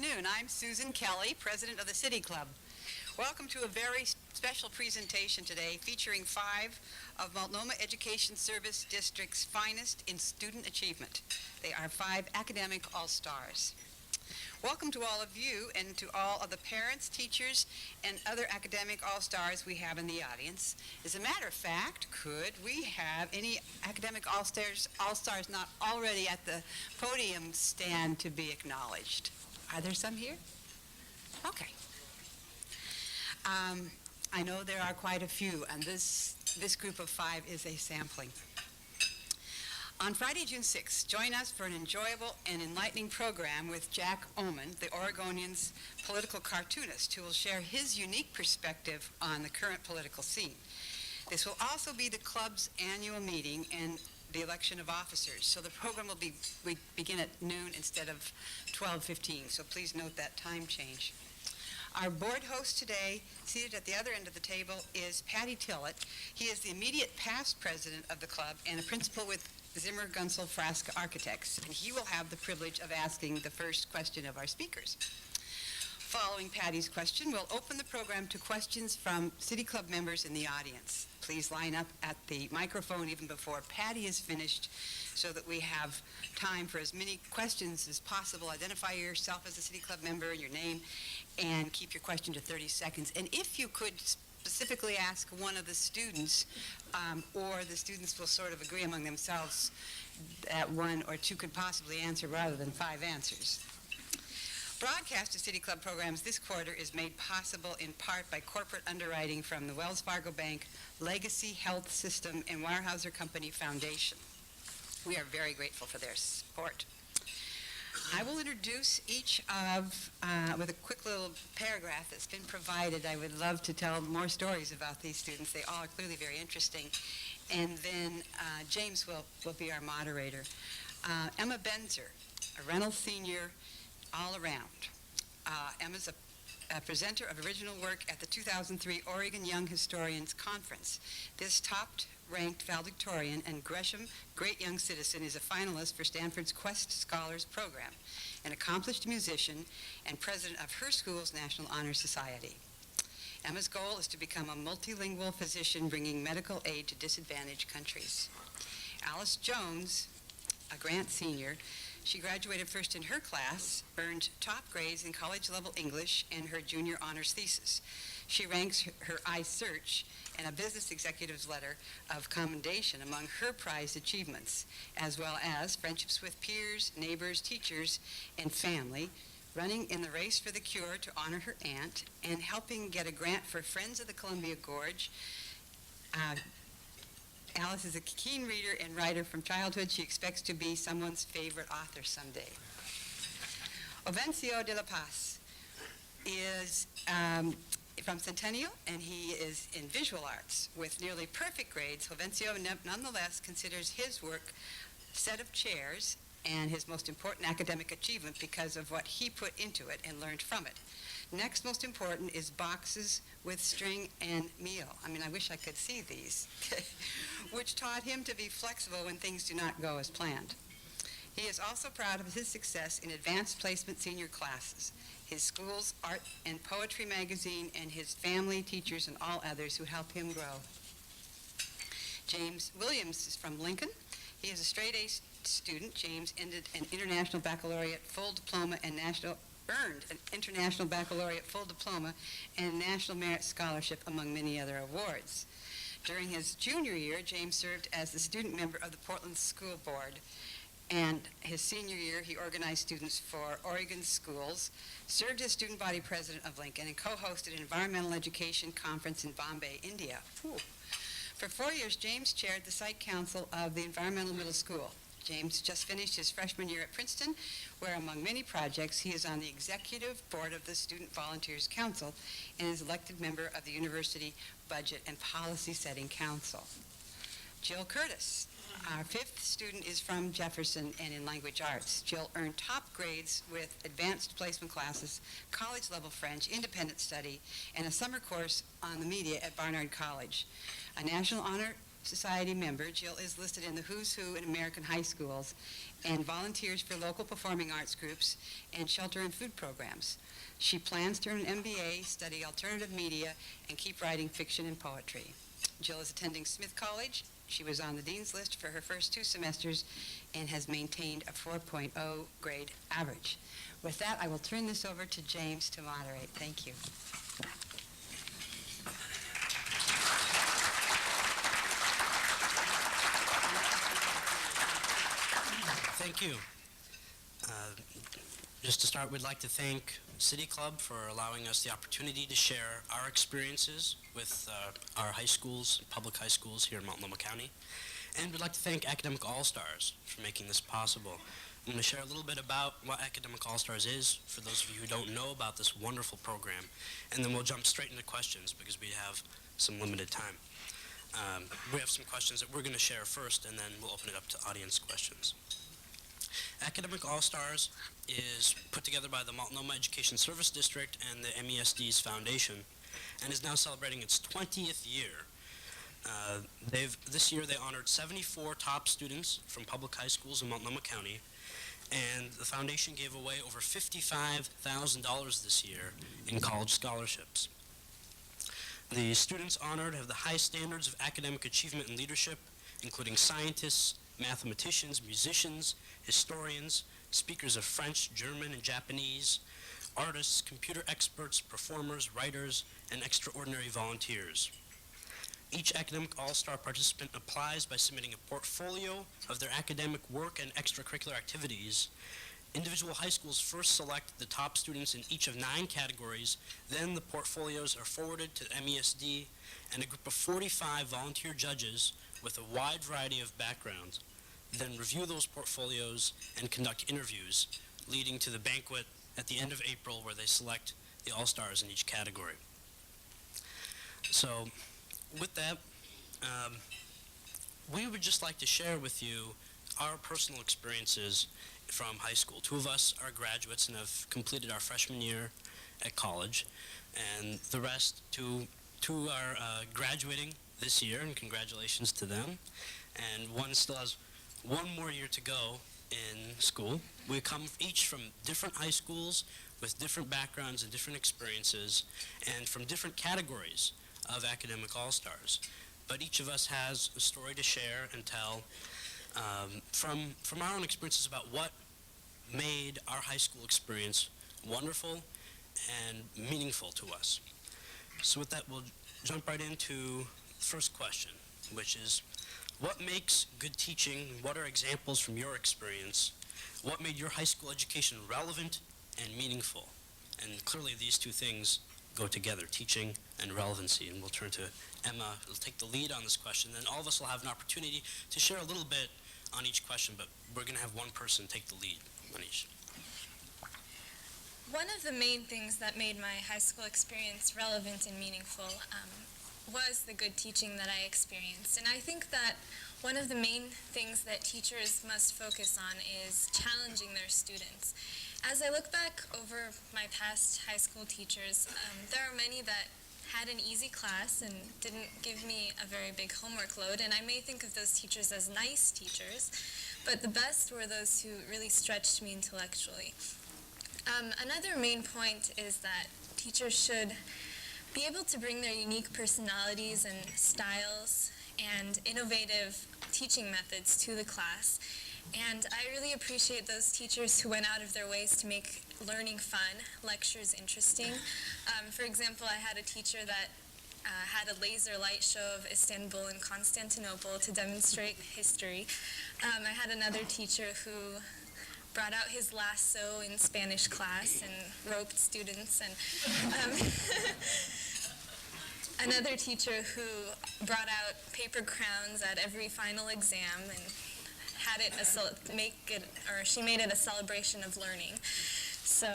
afternoon. I'm Susan Kelly, president of the City Club. Welcome to a very special presentation today featuring 5 of Multnomah Education Service District's finest in student achievement. They are 5 academic all-stars. Welcome to all of you and to all of the parents, teachers, and other academic all-stars we have in the audience. As a matter of fact, could we have any academic all-stars not already at the podium stand to be acknowledged? Are there some here? Okay. I know there are quite a few, and this group of 5 is a sampling. On Friday, June 6th, join us for an enjoyable and enlightening program with Jack Oman, the Oregonian's political cartoonist, who will share his unique perspective on the current political scene. This will also be the club's annual meeting and the election of officers, so the program will begin at noon instead of 12:15, so please note that time change. Our board host today, seated at the other end of the table, is Patty Tillett. He is the immediate past president of the club and a principal with Zimmer Gunsel Frasca Architects, and he will have the privilege of asking the first question of our speakers. Following Patty's question, we'll open the program to questions from City Club members in the audience. Please line up at the microphone even before Patty is finished so that we have time for as many questions as possible. Identify yourself as a City Club member, your name, and keep your question to 30 seconds. And if you could specifically ask one of the students, or the students will sort of agree among themselves that 1 or 2 could possibly answer rather than 5 answers. Broadcast of City Club programs this quarter is made possible in part by corporate underwriting from the Wells Fargo Bank, Legacy Health System, and Weyerhaeuser Company Foundation. We are very grateful for their support. I will introduce each with a quick little paragraph that's been provided. I would love to tell more stories about these students. They all are clearly very interesting. And then James will be our moderator. Emma Benzar, a Reynolds senior all around. Emma's a presenter of original work at the 2003 Oregon Young Historians Conference. This top-ranked valedictorian and Gresham Great Young Citizen is a finalist for Stanford's Quest Scholars Program, an accomplished musician and president of her school's National Honor Society. Emma's goal is to become a multilingual physician bringing medical aid to disadvantaged countries. Alice Jones, a Grant senior, she graduated first in her class, earned top grades in college-level English and her junior honors thesis. She ranks her iSearch and a business executive's letter of commendation among her prized achievements, as well as friendships with peers, neighbors, teachers, and family, running in the race for the cure to honor her aunt, and helping get a grant for Friends of the Columbia Gorge. Alice is a keen reader and writer from childhood. She expects to be someone's favorite author someday. Jovencio de la Paz is from Centennial, and he is in visual arts. With nearly perfect grades, Jovencio nonetheless considers his work set of chairs and his most important academic achievement because of what he put into it and learned from it. Next most important is boxes with string and meal. I mean, I wish I could see these, which taught him to be flexible when things do not go as planned. He is also proud of his success in advanced placement senior classes, his school's art and poetry magazine, and his family, teachers, and all others who help him grow. James Williams is from Lincoln. He is a straight-A student. James ended an international baccalaureate full diploma and earned an international baccalaureate full diploma and National Merit Scholarship, among many other awards. During his junior year, James served as the student member of the Portland School Board, and his senior year, he organized students for Oregon schools, served as student body president of Lincoln, and co-hosted an environmental education conference in Bombay, India. Ooh. For 4 years, James chaired the site council of the Environmental Middle School. James just finished his freshman year at Princeton, where among many projects, he is on the executive board of the Student Volunteers Council and is elected member of the University Budget and Policy Setting Council. Jill Curtis, our 5th student, is from Jefferson and in language arts. Jill earned top grades with advanced placement classes, college-level French, independent study, and a summer course on the media at Barnard College. A National Honor Society member, Jill is listed in the Who's Who in American high schools and volunteers for local performing arts groups and shelter and food programs. She plans to earn an MBA, study alternative media, and keep writing fiction and poetry. Jill is attending Smith College. She was on the dean's list for her first 2 semesters and has maintained a 4.0 grade average. With that, I will turn this over to James to moderate. Thank you. Thank you. Just to start, we'd like to thank City Club for allowing us the opportunity to share our experiences with our high schools, public high schools here in Multnomah County. And we'd like to thank Academic All-Stars for making this possible. I'm going to share a little bit about what Academic All-Stars is for those of you who don't know about this wonderful program. And then we'll jump straight into questions because we have some limited time. We have some questions that we're going to share first, and then we'll open it up to audience questions. Academic All-Stars is put together by the Multnomah Education Service District and the MESD's Foundation, and is now celebrating its 20th year. This year they honored 74 top students from public high schools in Multnomah County, and the foundation gave away over $55,000 this year in college scholarships. The students honored have the high standards of academic achievement and leadership, including scientists, mathematicians, musicians, historians, speakers of French, German, and Japanese, artists, computer experts, performers, writers, and extraordinary volunteers. Each Academic All-Star participant applies by submitting a portfolio of their academic work and extracurricular activities. Individual high schools first select the top students in each of 9 categories, then the portfolios are forwarded to MESD and a group of 45 volunteer judges with a wide variety of backgrounds, then review those portfolios and conduct interviews, leading to the banquet at the end of April where they select the All-Stars in each category. So, with that, we would just like to share with you our personal experiences from high school. 2 of us are graduates and have completed our freshman year at college, and the rest, two are graduating this year, and congratulations to them. And one still has 1 more year to go in school. We come each from different high schools with different backgrounds and different experiences, and from different categories of Academic All-Stars. But each of us has a story to share and tell from our own experiences about what made our high school experience wonderful and meaningful to us. So with that, we'll jump right into the first question, which is, what makes good teaching? What are examples from your experience? What made your high school education relevant and meaningful? And clearly these 2 things go together, teaching and relevancy. And we'll turn to Emma, who'll take the lead on this question. Then all of us will have an opportunity to share a little bit on each question, but we're going to have one person take the lead on each. One of the main things that made my high school experience relevant and meaningful was the good teaching that I experienced. And I think that one of the main things that teachers must focus on is challenging their students. As I look back over my past high school teachers, there are many that had an easy class and didn't give me a very big homework load, and I may think of those teachers as nice teachers, but the best were those who really stretched me intellectually. Another main point is that teachers should be able to bring their unique personalities and styles and innovative teaching methods to the class. And I really appreciate those teachers who went out of their ways to make learning fun, lectures interesting. For example, I had a teacher that had a laser light show of Istanbul and Constantinople to demonstrate history. I had another teacher who brought out his lasso in Spanish class and roped students, and another teacher who brought out paper crowns at every final exam and had it she made it a celebration of learning. So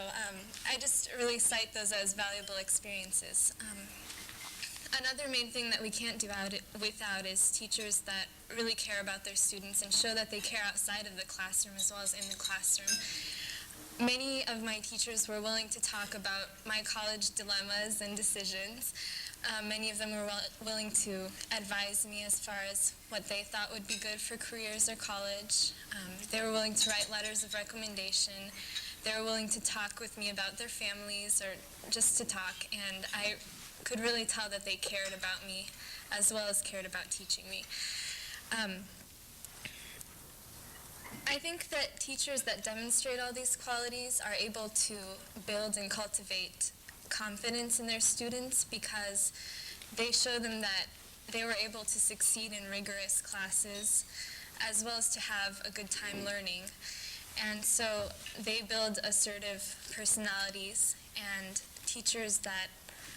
I just really cite those as valuable experiences. Another main thing that we can't do without is teachers that really care about their students and show that they care outside of the classroom as well as in the classroom. Many of my teachers were willing to talk about my college dilemmas and decisions. Many of them were willing to advise me as far as what they thought would be good for careers or college. They were willing to write letters of recommendation. They were willing to talk with me about their families or just to talk, and I could really tell that they cared about me as well as cared about teaching me. I think that teachers that demonstrate all these qualities are able to build and cultivate confidence in their students because they show them that they were able to succeed in rigorous classes as well as to have a good time learning. And so they build assertive personalities, and teachers that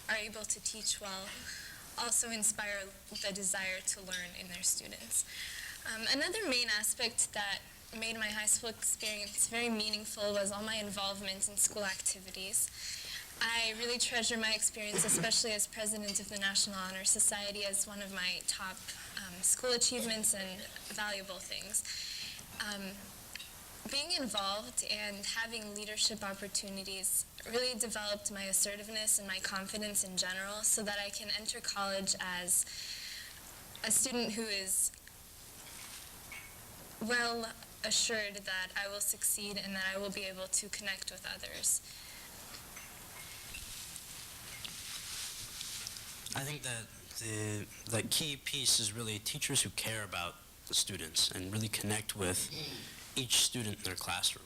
are able to teach well also inspire the desire to learn in their students. Another main aspect that made my high school experience very meaningful was all my involvement in school activities. I really treasure my experience, especially as president of the National Honor Society, as one of my top school achievements and valuable things. Being involved and having leadership opportunities really developed my assertiveness and my confidence in general so that I can enter college as a student who is well assured that I will succeed and that I will be able to connect with others. I think that the key piece is really teachers who care about the students and really connect with each student in their classroom.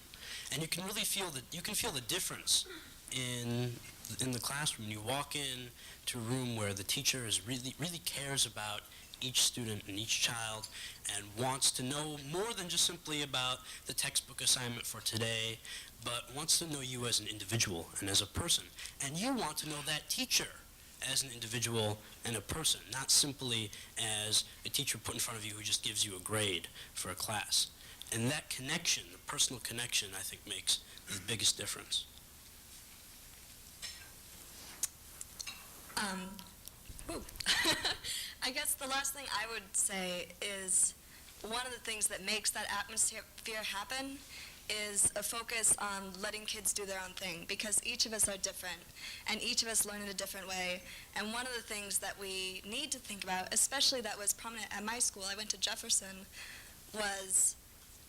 And you can really feel the difference in the classroom. You walk in to a room where the teacher really cares about each student and each child and wants to know more than just simply about the textbook assignment for today, but wants to know you as an individual and as a person. And you want to know that teacher as an individual and a person, not simply as a teacher put in front of you who just gives you a grade for a class. And that connection, the personal connection, I think makes the biggest difference. I guess the last thing I would say is one of the things that makes that atmosphere happen is a focus on letting kids do their own thing, because each of us are different and each of us learn in a different way. And one of the things that we need to think about, especially that was prominent at my school, I went to Jefferson, was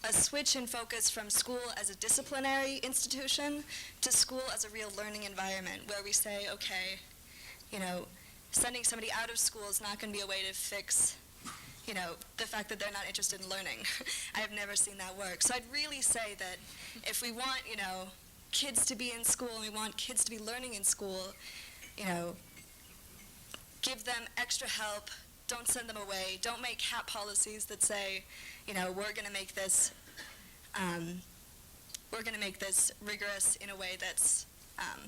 a switch in focus from school as a disciplinary institution to school as a real learning environment where we say, okay, sending somebody out of school is not going to be a way to fix, the fact that they're not interested in learning. I have never seen that work. So I'd really say that if we want, kids to be in school and we want kids to be learning in school, give them extra help. Don't send them away. Don't make HAP policies that say, we're going to make this rigorous in a way that's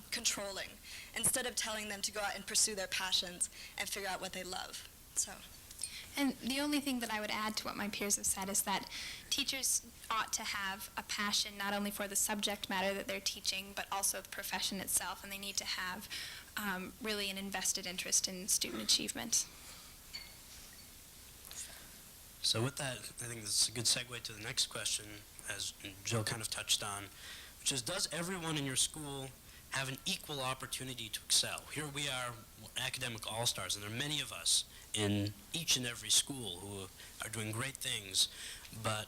controlling, instead of telling them to go out and pursue their passions and figure out what they love. So. And the only thing that I would add to what my peers have said is that teachers ought to have a passion not only for the subject matter that they're teaching, but also the profession itself, and they need to have really an invested interest in student achievement. So with that, I think this is a good segue to the next question, as Jill kind of touched on, which is, does everyone in your school have an equal opportunity to excel? Here we are, academic all-stars, and there are many of us in each and every school who are doing great things, but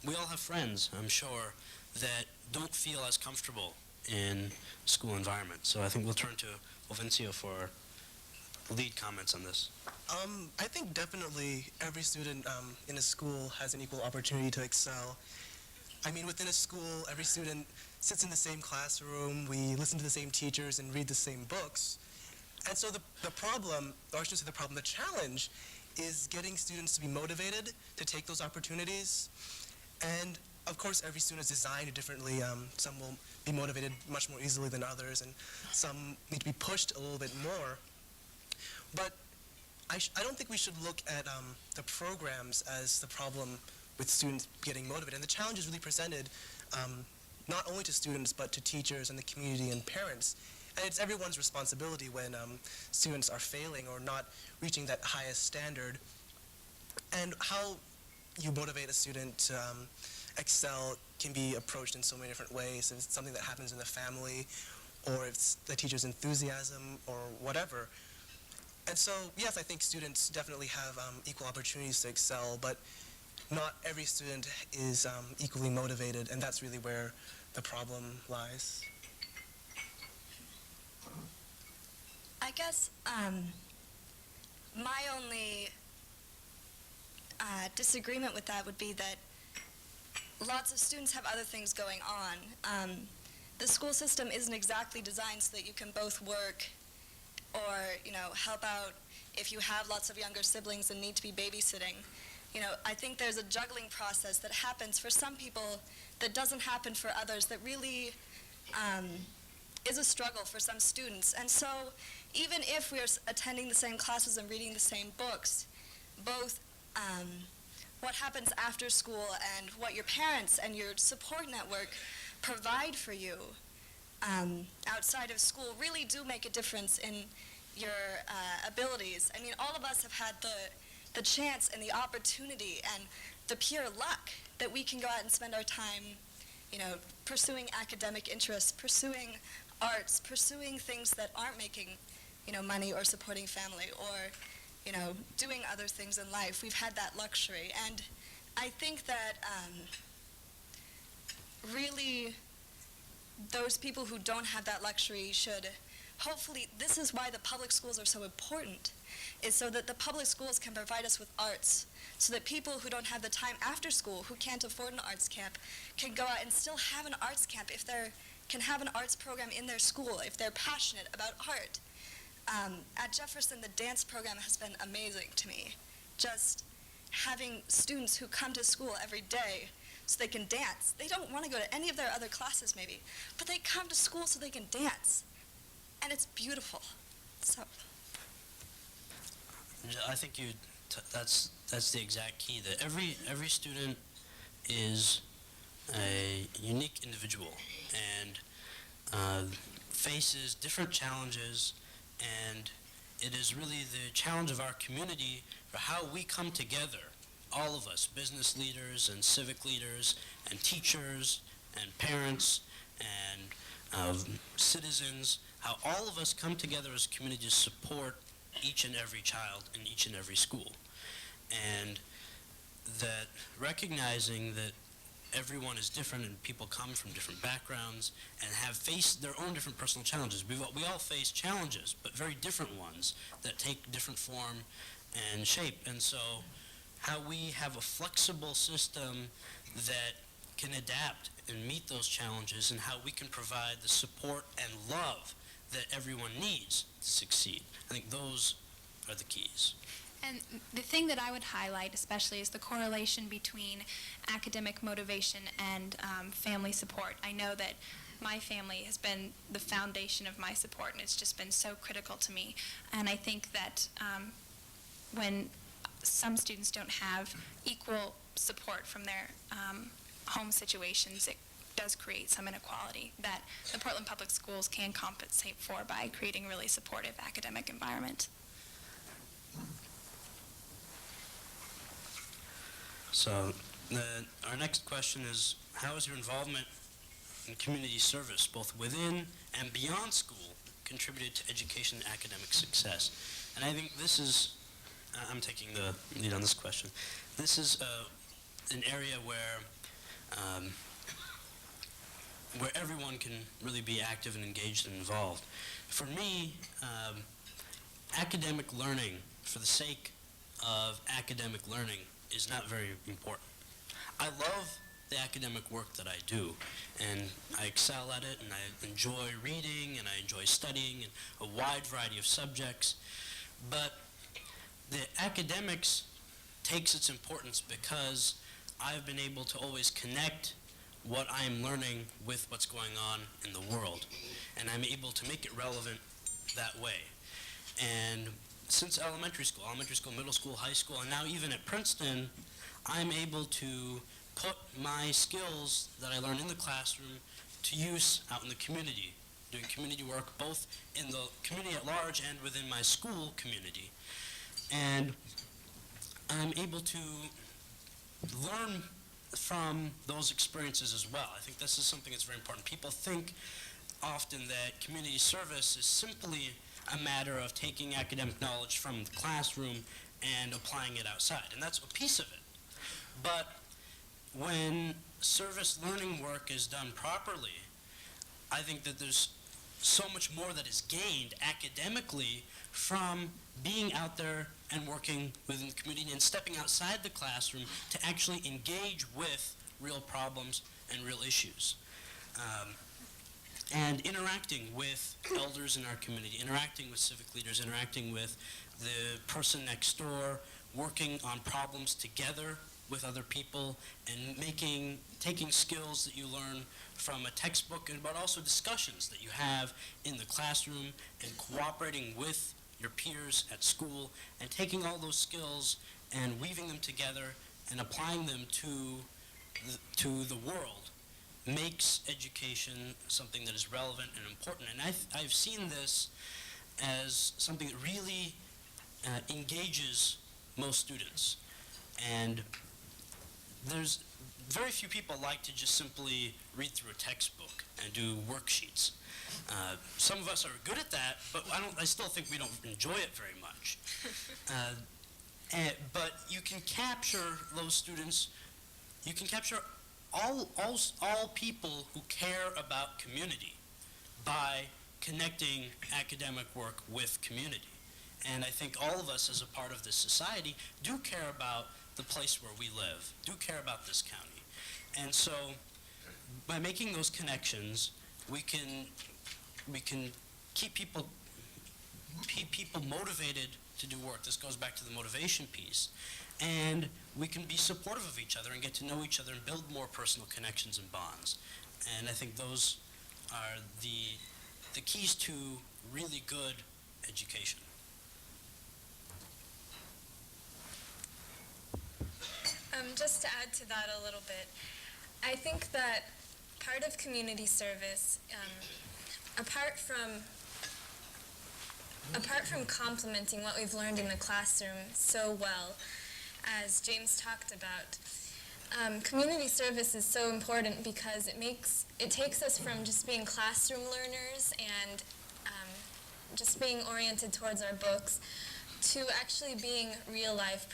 we all have friends, I'm sure, that don't feel as comfortable in school environment. So I think we'll turn to Jovencio for lead comments on this. I think definitely every student in a school has an equal opportunity to excel. I mean, within a school, every student sits in the same classroom, we listen to the same teachers and read the same books. And so the problem, or I shouldn't say the problem, the challenge is getting students to be motivated to take those opportunities. And of course, every student is designed differently. Some will be motivated much more easily than others, and some need to be pushed a little bit more. But I don't think we should look at the programs as the problem with students getting motivated. And the challenge is really presented not only to students, but to teachers and the community and parents. And it's everyone's responsibility when students are failing or not reaching that highest standard. And how you motivate a student to excel can be approached in so many different ways. If it's something that happens in the family, or if it's the teacher's enthusiasm, or whatever. And so, yes, I think students definitely have equal opportunities to excel, but not every student is equally motivated, and that's really where the problem lies. I guess my only disagreement with that would be that lots of students have other things going on. The school system isn't exactly designed so that you can both work or, help out if you have lots of younger siblings and need to be babysitting. I think there's a juggling process that happens for some people that doesn't happen for others, that really is a struggle for some students. And so even if we're attending the same classes and reading the same books, both what happens after school and what your parents and your support network provide for you outside of school really do make a difference in your abilities. I mean, all of us have had the chance and the opportunity and the pure luck that we can go out and spend our time, pursuing academic interests, pursuing arts, pursuing things that aren't making, money or supporting family or, doing other things in life. We've had that luxury. And I think that really those people who don't have that luxury should, hopefully, this is why the public schools are so important, is so that the public schools can provide us with arts, so that people who don't have the time after school, who can't afford an arts camp, can go out and still have an arts camp if they can have an arts program in their school, if they're passionate about art. At Jefferson, the dance program has been amazing to me. Just having students who come to school every day so they can dance. They don't want to go to any of their other classes maybe, but they come to school so they can dance. And it's beautiful. So I think that's the exact key, that every student is a unique individual and faces different challenges, and it is really the challenge of our community for how we come together, all of us, business leaders and civic leaders and teachers and parents and citizens, how all of us come together as a community to support each and every child in each and every school. And that recognizing that everyone is different and people come from different backgrounds and have faced their own different personal challenges. We all face challenges, but very different ones that take different form and shape. And so how we have a flexible system that can adapt and meet those challenges, and how we can provide the support and love that everyone needs to succeed. I think those are the keys. And the thing that I would highlight especially is the correlation between academic motivation and family support. I know that my family has been the foundation of my support, and it's just been so critical to me. And I think that when some students don't have equal support from their home situations, it does create some inequality that the Portland Public Schools can compensate for by creating a really supportive academic environment. So our next question is, how has your involvement in community service, both within and beyond school, contributed to education and academic success? And I think this is, I'm taking the lead on this question. This is an area where everyone can really be active and engaged and involved. For me, academic learning for the sake of academic learning is not very important. I love the academic work that I do, and I excel at it, and I enjoy reading, and I enjoy studying in a wide variety of subjects. But the academics takes its importance because I've been able to always connect what I am learning with what's going on in the world, and I'm able to make it relevant that way. And since elementary school, middle school, high school, and now even at Princeton, I'm able to put my skills that I learn in the classroom to use out in the community, doing community work both in the community at large and within my school community. And I'm able to learn from those experiences as well. I think this is something that's very important. People think often that community service is simply a matter of taking academic knowledge from the classroom and applying it outside, and that's a piece of it. But when service learning work is done properly, I think that there's so much more that is gained academically from being out there and working within the community and stepping outside the classroom to actually engage with real problems and real issues. And interacting with elders in our community, interacting with civic leaders, interacting with the person next door, working on problems together with other people, and taking skills that you learn from a textbook, but also discussions that you have in the classroom, and cooperating with your peers at school, and taking all those skills and weaving them together and applying them to the world makes education something that is relevant and important. And I've seen this as something that really engages most students. And there's very few people like to just simply read through a textbook and do worksheets. Some of us are good at that, but I still think we don't enjoy it very much. But you can capture those students, you can capture all people who care about community by connecting academic work with community. And I think all of us as a part of this society do care about the place where we live, do care about this county. And so by making those connections, we can keep people motivated to do work. This goes back to the motivation piece. And we can be supportive of each other and get to know each other and build more personal connections and bonds. And I think those are the keys to really good education. Just to add to that a little bit, I think that part of community service, apart from complementing what we've learned in the classroom so well, as James talked about, community service is so important because it takes us from just being classroom learners and just being oriented towards our books to actually being real life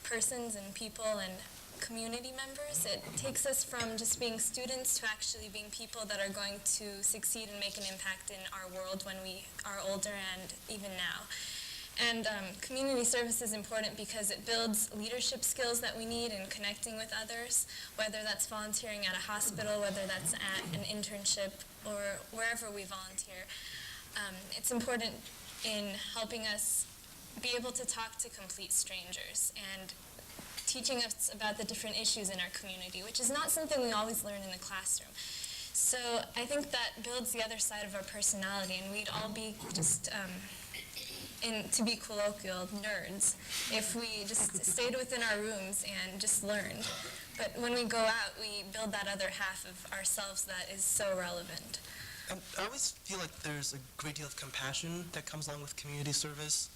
persons and people and community members. It takes us from just being students to actually being people that are going to succeed and make an impact in our world when we are older and even now. And community service is important because it builds leadership skills that we need in connecting with others, whether that's volunteering at a hospital, whether that's at an internship, or wherever we volunteer. It's important in helping us be able to talk to complete strangers and teaching us about the different issues in our community, which is not something we always learn in the classroom. So I think that builds the other side of our personality, and we'd all be just, to be colloquial, nerds if we just stayed within our rooms and just learned. But when we go out, we build that other half of ourselves that is so relevant. I always feel like there's a great deal of compassion that comes along with community service.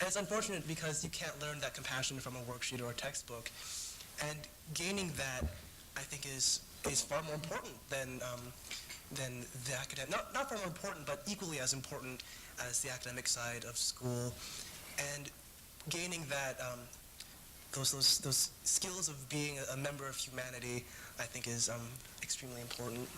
And it's unfortunate because you can't learn that compassion from a worksheet or a textbook. And gaining that, I think, is far more important than the academic, not far more important, but equally as important as the academic side of school. And gaining that, those skills of being a member of humanity, I think, is extremely important.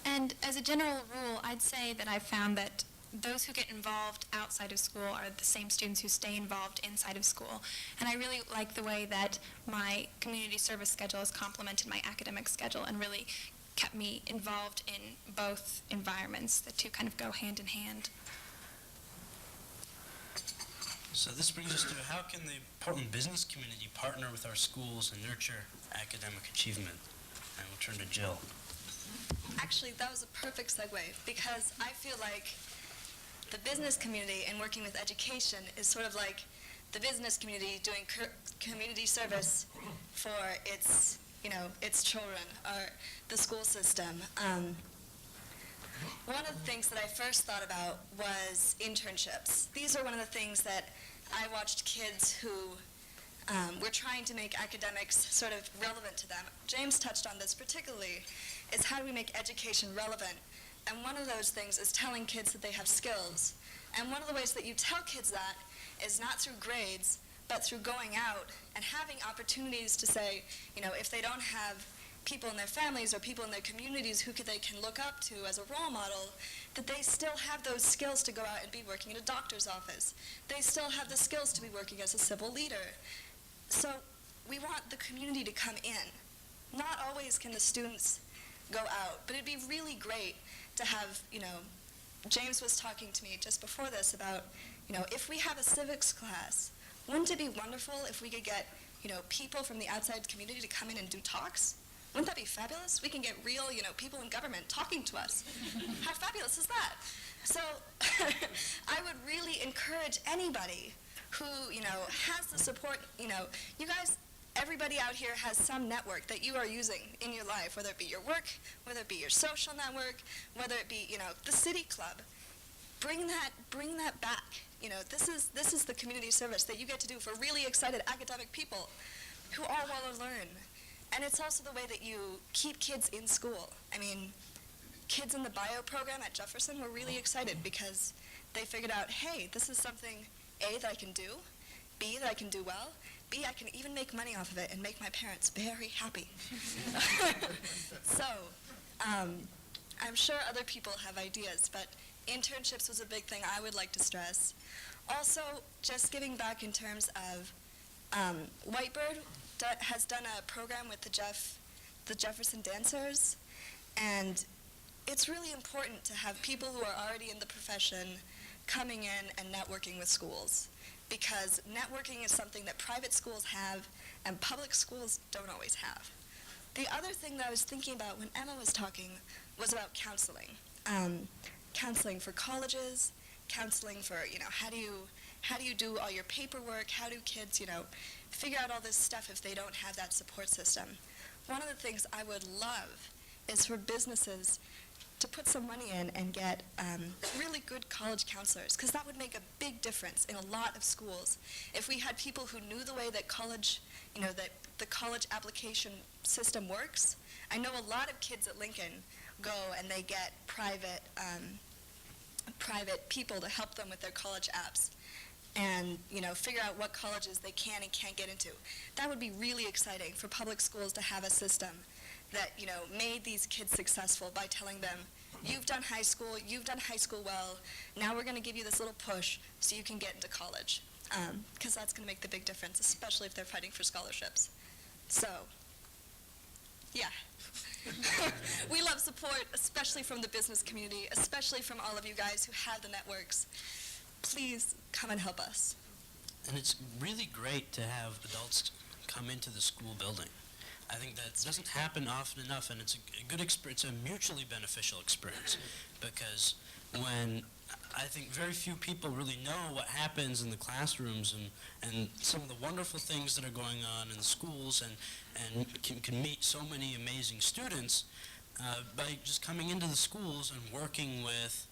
And as a general rule, I'd say that I've found that those who get involved outside of school are the same students who stay involved inside of school. And I really like the way that my community service schedule has complemented my academic schedule and really kept me involved in both environments. The two kind of go hand in hand. So this brings us to how can the Portland business community partner with our schools and nurture academic achievement? And we'll turn to Jill. Actually, that was a perfect segue because I feel like the business community and working with education is sort of like the business community doing community service for its children or the school system. One of the things that I first thought about was internships. These are one of the things that I watched kids who were trying to make academics sort of relevant to them. James touched on this particularly, is how do we make education relevant And one of those things is telling kids that they have skills. And one of the ways that you tell kids that is not through grades, but through going out and having opportunities to say, you know, if they don't have people in their families or people in their communities who they can look up to as a role model, that they still have those skills to go out and be working in a doctor's office. They still have the skills to be working as a civil leader. So we want the community to come in. Not always can the students go out, but it'd be really great to have, you know, James was talking to me just before this about, you know, if we have a civics class, wouldn't it be wonderful if we could get, you know, people from the outside community to come in and do talks? Wouldn't that be fabulous? We can get real, you know, people in government talking to us. How fabulous is that? So I would really encourage anybody who, you know, has the support, you know, you guys, everybody out here has some network that you are using in your life, whether it be your work, whether it be your social network, whether it be, you know, the city club. Bring that back. You know, this is the community service that you get to do for really excited academic people who all want to learn. And it's also the way that you keep kids in school. I mean, kids in the bio program at Jefferson were really excited because they figured out, hey, this is something, A, that I can do, B, that I can do well, B, I can even make money off of it and make my parents very happy. So, I'm sure other people have ideas, but internships was a big thing I would like to stress. Also, just giving back in terms of Whitebird has done a program with the Jefferson dancers, and it's really important to have people who are already in the profession coming in and networking with schools, because networking is something that private schools have and public schools don't always have. The other thing that I was thinking about when Emma was talking was about counseling. Counseling for colleges, counseling for, you know, how do you do all your paperwork, how do kids, you know, figure out all this stuff if they don't have that support system. One of the things I would love is for businesses to put some money in and get really good college counselors, because that would make a big difference in a lot of schools. If we had people who knew the way that college, you know, that the college application system works. I know a lot of kids at Lincoln go and they get private people to help them with their college apps and, you know, figure out what colleges they can and can't get into. That would be really exciting for public schools to have a system that, you know, made these kids successful by telling them, you've done high school well, now we're going to give you this little push so you can get into college, because that's going to make the big difference, especially if they're fighting for scholarships. So, yeah. We love support, especially from the business community, especially from all of you guys who have the networks. Please come and help us. And it's really great to have adults come into the school building. I think that doesn't happen often enough, and it's a good experience, a mutually beneficial experience, because when I think very few people really know what happens in the classrooms and some of the wonderful things that are going on in the schools, and can meet so many amazing students by just coming into the schools and working with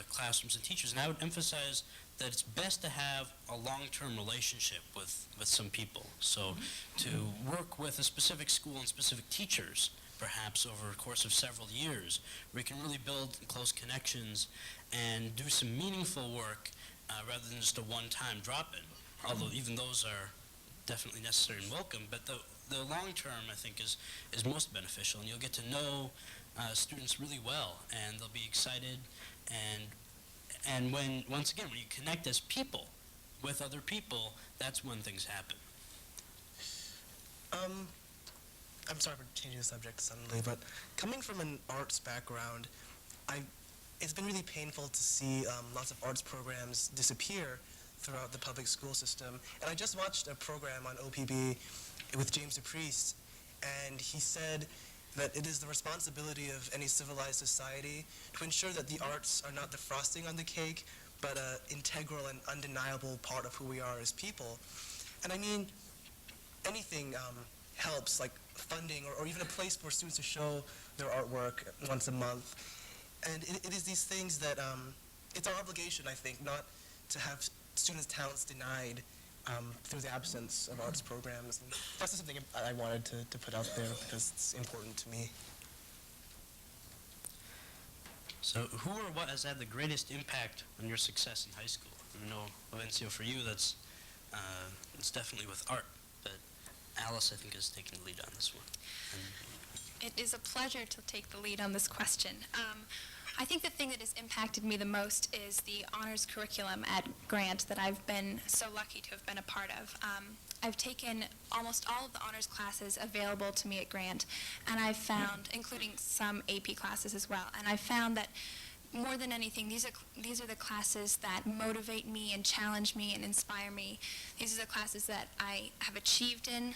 classrooms and teachers. And I would emphasize that it's best to have a long-term relationship with some people. So to work with a specific school and specific teachers, perhaps over a course of several years, where you can really build close connections and do some meaningful work rather than just a one-time drop-in, although even those are definitely necessary and welcome. But the long term, I think, is most beneficial, and you'll get to know students really well, and they'll be excited. And once again, when you connect as people with other people, that's when things happen. I'm sorry for changing the subject suddenly, but coming from an arts background, it's been really painful to see lots of arts programs disappear throughout the public school system. And I just watched a program on OPB with James DePriest, and he said that it is the responsibility of any civilized society to ensure that the arts are not the frosting on the cake, but an integral and undeniable part of who we are as people. And I mean, anything helps, like funding or even a place for students to show their artwork once a month. And it is these things that, it's our obligation, I think, not to have students' talents denied through the absence of arts programs. And that's just something I wanted to put out there because it's important to me. So who or what has had the greatest impact on your success in high school? I know, Jovencio, for you, it's definitely with art, but Alice, I think, has taken the lead on this one. It is a pleasure to take the lead on this question. I think the thing that has impacted me the most is the honors curriculum at Grant that I've been so lucky to have been a part of. I've taken almost all of the honors classes available to me at Grant, and I've found, including some AP classes as well, and I've found that more than anything, these are the classes that motivate me and challenge me and inspire me. These are the classes that I have achieved in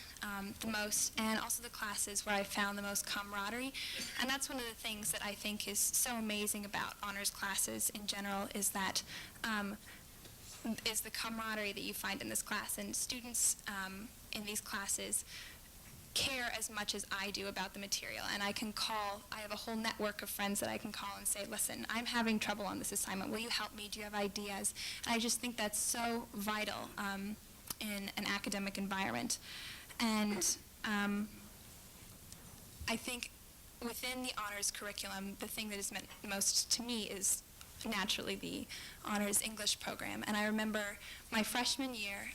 the most, and also the classes where I found the most camaraderie. And that's one of the things that I think is so amazing about honors classes in general, is that is the camaraderie that you find in this class. And students in these classes care as much as I do about the material, and I have a whole network of friends that I can call and say, listen, I'm having trouble on this assignment, will you help me, do you have ideas? And I just think that's so vital in an academic environment. And I think within the honors curriculum, the thing that has meant most to me is naturally the honors English program. And I remember my freshman year,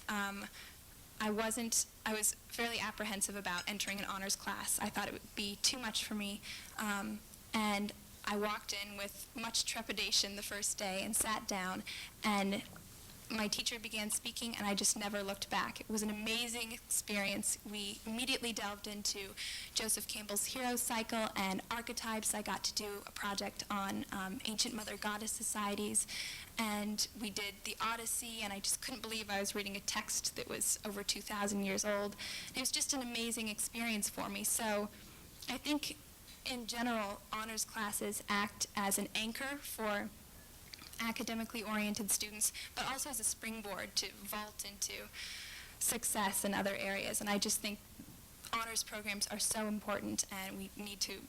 I was fairly apprehensive about entering an honors class. I thought it would be too much for me, and I walked in with much trepidation the first day and sat down, and my teacher began speaking, and I just never looked back. It was an amazing experience. We immediately delved into Joseph Campbell's hero cycle and archetypes. I got to do a project on ancient mother goddess societies, and we did the Odyssey, and I just couldn't believe I was reading a text that was over 2,000 years old. It was just an amazing experience for me. So I think in general, honors classes act as an anchor for academically oriented students, but also as a springboard to vault into success in other areas. And I just think honors programs are so important, and we need to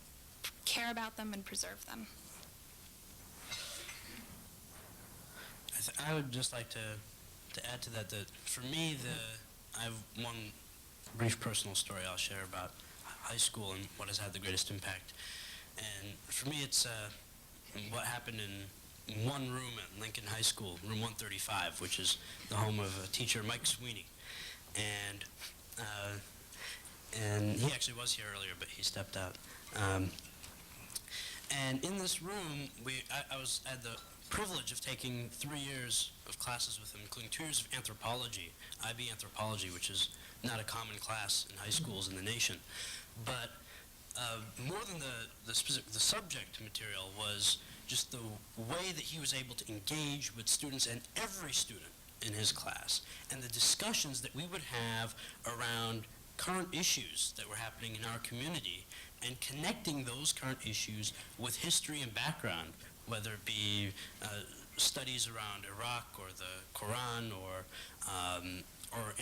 care about them and preserve them. I would just like to add to that for me, I have one brief personal story I'll share about high school and what has had the greatest impact. And for me, it's what happened in one room at Lincoln High School, room 135, which is the home of teacher Mike Sweeney. And he actually was here earlier, but he stepped out. And in this room, I had the privilege of taking 3 years of classes with him, including 2 years of anthropology, IB anthropology, which is not a common class in high schools in the nation. But more than the subject material was just the way that he was able to engage with students, and every student in his class, and the discussions that we would have around current issues that were happening in our community, and connecting those current issues with history and background, whether it be studies around Iraq or the Quran, or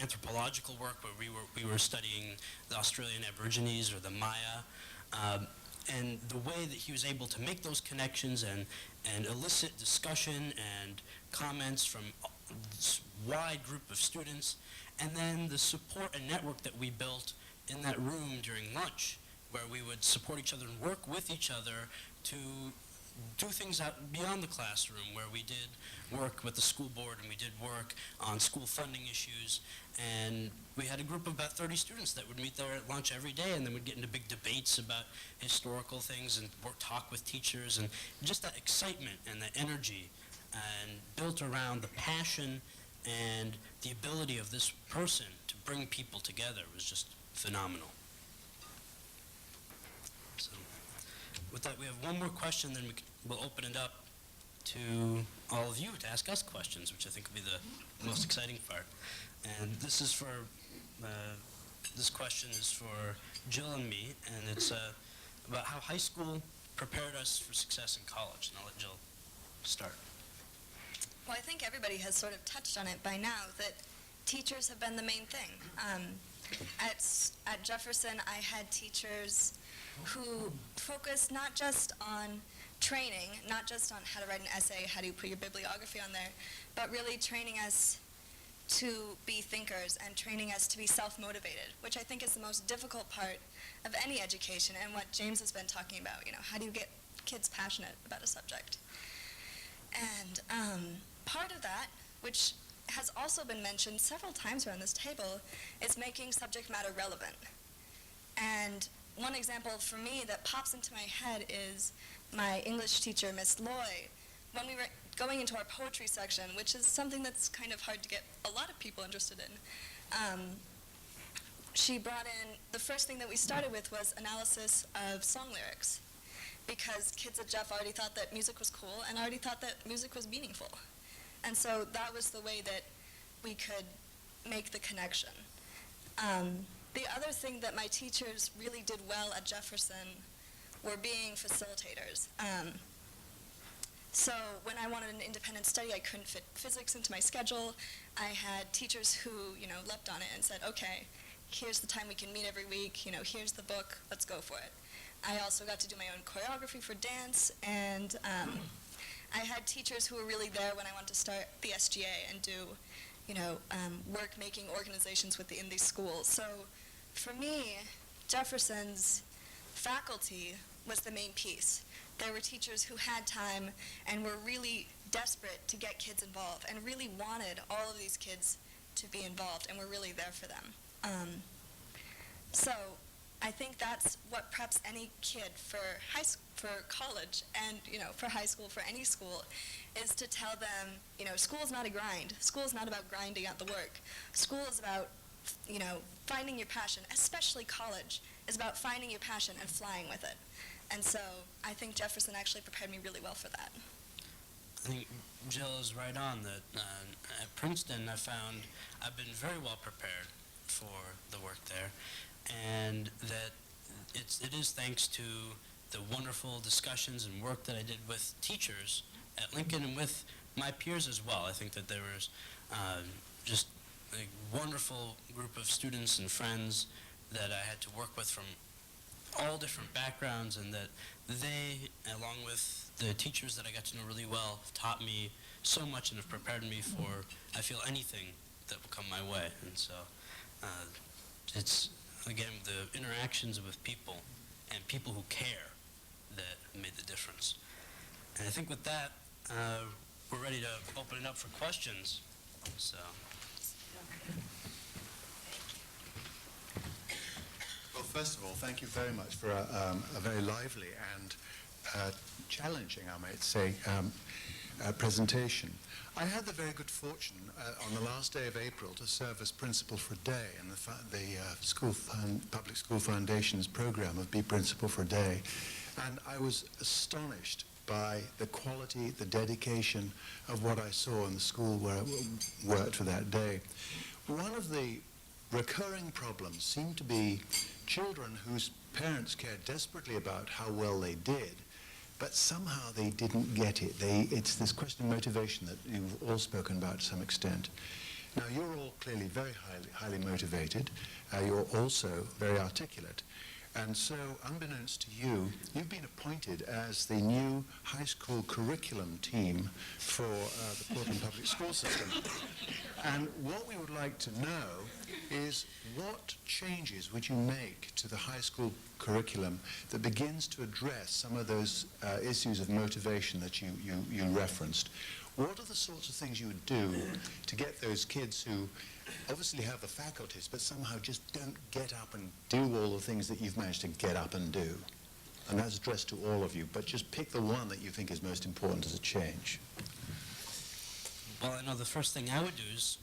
anthropological work where we were studying the Australian Aborigines or the Maya, and the way that he was able to make those connections and elicit discussion and comments from this wide group of students, and then the support and network that we built in that room during lunch, where we would support each other and work with each other to do things out beyond the classroom, where we did work with the school board and we did work on school funding issues. And we had a group of about 30 students that would meet there at lunch every day, and then we'd get into big debates about historical things and talk with teachers, and just that excitement and that energy, and built around the passion and the ability of this person to bring people together was just phenomenal. So, with that, we have one more question, then we'll open it up to all of you to ask us questions, which I think will be the most exciting part. And this is for, this question is for Jill and me, and it's about how high school prepared us for success in college. And I'll let Jill start. Well, I think everybody has sort of touched on it by now, that teachers have been the main thing. At Jefferson, I had teachers who focused not just on training, not just on how to write an essay, how do you put your bibliography on there, but really training us to be thinkers and training us to be self-motivated, which I think is the most difficult part of any education, and what James has been talking about. You know, how do you get kids passionate about a subject. And part of that, which has also been mentioned several times around this table, is making subject matter relevant. And one example for me that pops into my head is my English teacher, Miss Loy. When we were going into our poetry section, which is something that's kind of hard to get a lot of people interested in, she brought in, the first thing that we started with was analysis of song lyrics, because kids at Jeff already thought that music was cool and already thought that music was meaningful. And so that was the way that we could make the connection. The other thing that my teachers really did well at Jefferson were being facilitators. So when I wanted an independent study, I couldn't fit physics into my schedule. I had teachers who, leapt on it and said, okay, here's the time we can meet every week, here's the book, let's go for it. I also got to do my own choreography for dance, and I had teachers who were really there when I wanted to start the SGA and do, work-making organizations within these schools. So for me, Jefferson's faculty was the main piece. There were teachers who had time and were really desperate to get kids involved and really wanted all of these kids to be involved and were really there for them. So I think that's what preps any kid for college and, for high school, for any school, is to tell them, school is not a grind. School is not about grinding out the work. School is about, finding your passion, especially college, is about finding your passion and flying with it. And so I think Jefferson actually prepared me really well for that. I think Jill is right on that. At Princeton, I found I've been very well prepared for the work there, and that it is thanks to the wonderful discussions and work that I did with teachers at Lincoln and with my peers as well. I think that there was just a wonderful group of students and friends that I had to work with from all different backgrounds, and that they, along with the teachers that I got to know really well, taught me so much and have prepared me for, I feel, anything that will come my way. And so it's, again, the interactions with people and people who care that made the difference. And I think with that, we're ready to open it up for questions. So. Well, first of all, thank you very much for a very lively and challenging, I might say, presentation. I had the very good fortune on the last day of April to serve as principal for a day in the Public School Foundation's program of Be Principal for a Day. And I was astonished by the quality, the dedication of what I saw in the school where I worked for that day. One of the recurring problems seemed to be children whose parents cared desperately about how well they did, but somehow they didn't get it. It's this question of motivation that you've all spoken about to some extent. Now, you're all clearly very highly motivated. You're also very articulate. And so, unbeknownst to you, you've been appointed as the new high school curriculum team for the Portland Public School System. And what we would like to know is, what changes would you make to the high school curriculum that begins to address some of those issues of motivation that you referenced? What are the sorts of things you would do to get those kids who obviously have the faculties but somehow just don't get up and do all the things that you've managed to get up and do? And that's addressed to all of you, but just pick the one that you think is most important as a change. Well, I know the first thing I would do is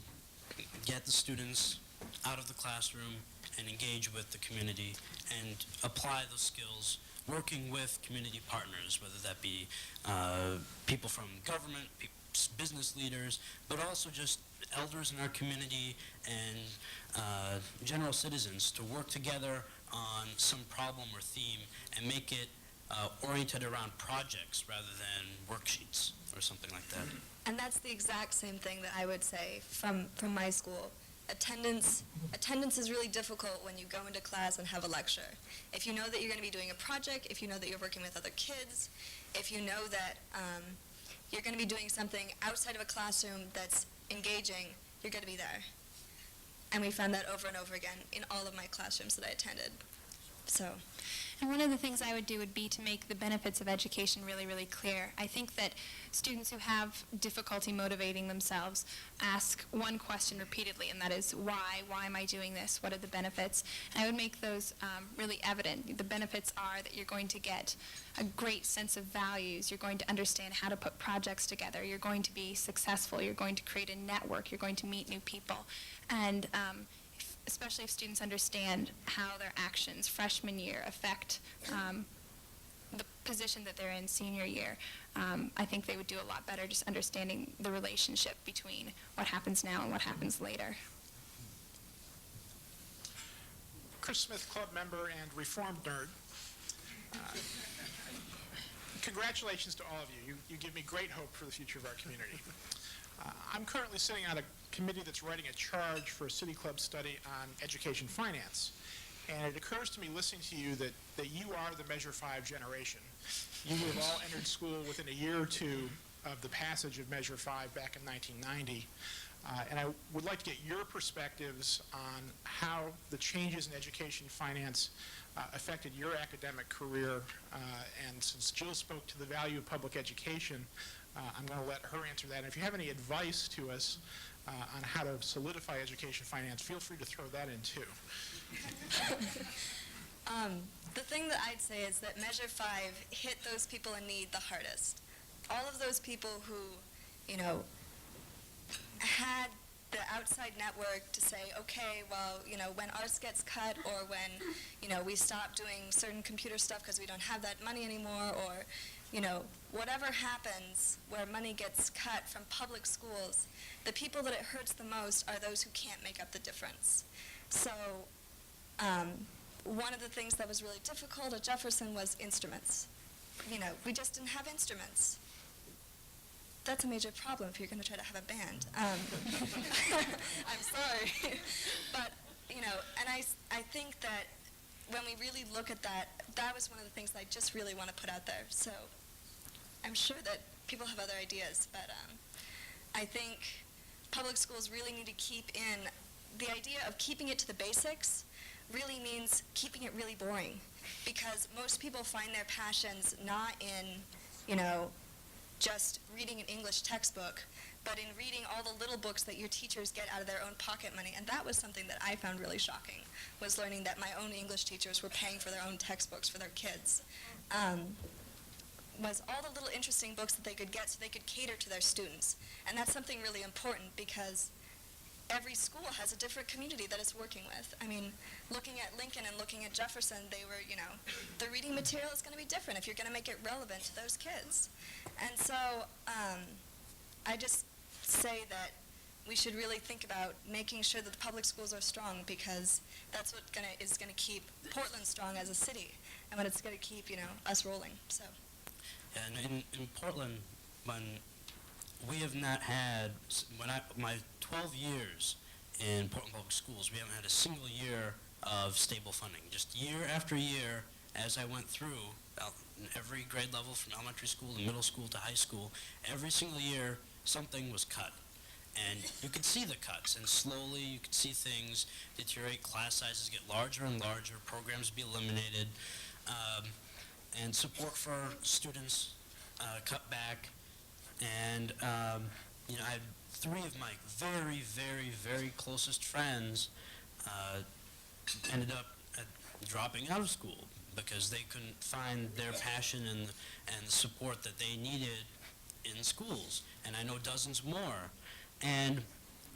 get the students out of the classroom and engage with the community and apply those skills working with community partners, whether that be people from government, business leaders, but also just elders in our community and general citizens to work together on some problem or theme and make it oriented around projects rather than worksheets or something like that. And that's the exact same thing that I would say from my school. Attendance is really difficult when you go into class and have a lecture. If you know that you're going to be doing a project, if you know that you're working with other kids, if you know that you're going to be doing something outside of a classroom that's engaging, you're going to be there. And we found that over and over again in all of my classrooms that I attended. So. And one of the things I would do would be to make the benefits of education really, really clear. I think that students who have difficulty motivating themselves ask one question repeatedly, and that is, why? Why am I doing this? What are the benefits? And I would make those really evident. The benefits are that you're going to get a great sense of values. You're going to understand how to put projects together. You're going to be successful. You're going to create a network. You're going to meet new people. And especially if students understand how their actions freshman year affect the position that they're in senior year, I think they would do a lot better just understanding the relationship between what happens now and what happens later. Chris Smith, club member and reformed nerd. Congratulations to all of you. You give me great hope for the future of our community. I'm currently sitting on a committee that's writing a charge for a city club study on education finance. And it occurs to me listening to you that you are the Measure 5 generation. You have all entered school within a year or two of the passage of Measure 5 back in 1990. And I would like to get your perspectives on how the changes in education finance affected your academic career. And since Jill spoke to the value of public education, I'm going to let her answer that. And if you have any advice to us on how to solidify education finance, feel free to throw that in too. The thing that I'd say is that Measure 5 hit those people in need the hardest. All of those people who, had the outside network to say, okay, well, when ours gets cut, or when, we stop doing certain computer stuff because we don't have that money anymore, or, whatever happens where money gets cut from public schools, the people that it hurts the most are those who can't make up the difference. So one of the things that was really difficult at Jefferson was instruments. We just didn't have instruments. That's a major problem if you're going to try to have a band. I'm sorry. But, and I think that when we really look at that, that was one of the things that I just really want to put out there. So I'm sure that people have other ideas, but I think public schools really need to keep in, the idea of keeping it to the basics really means keeping it really boring, because most people find their passions not in, just reading an English textbook, but in reading all the little books that your teachers get out of their own pocket money. And that was something that I found really shocking, was learning that my own English teachers were paying for their own textbooks for their kids. Was all the little interesting books that they could get so they could cater to their students. And that's something really important, because every school has a different community that it's working with. I mean, looking at Lincoln and looking at Jefferson, they were, the reading material is going to be different if you're going to make it relevant to those kids. And so I just say that we should really think about making sure that the public schools are strong, because that's what is going to keep Portland strong as a city, and what it's going to keep, us rolling. So. And in Portland, when we have not had, my 12 years in Portland Public Schools, we haven't had a single year of stable funding. Just year after year, as I went through every grade level from elementary school to middle school to high school, every single year something was cut. And you could see the cuts, and slowly you could see things deteriorate, class sizes get larger and larger, programs be eliminated, and support for students cut back. And I had 3 of my very, very, very closest friends ended up dropping out of school because they couldn't find their passion and the support that they needed in schools. And I know dozens more. And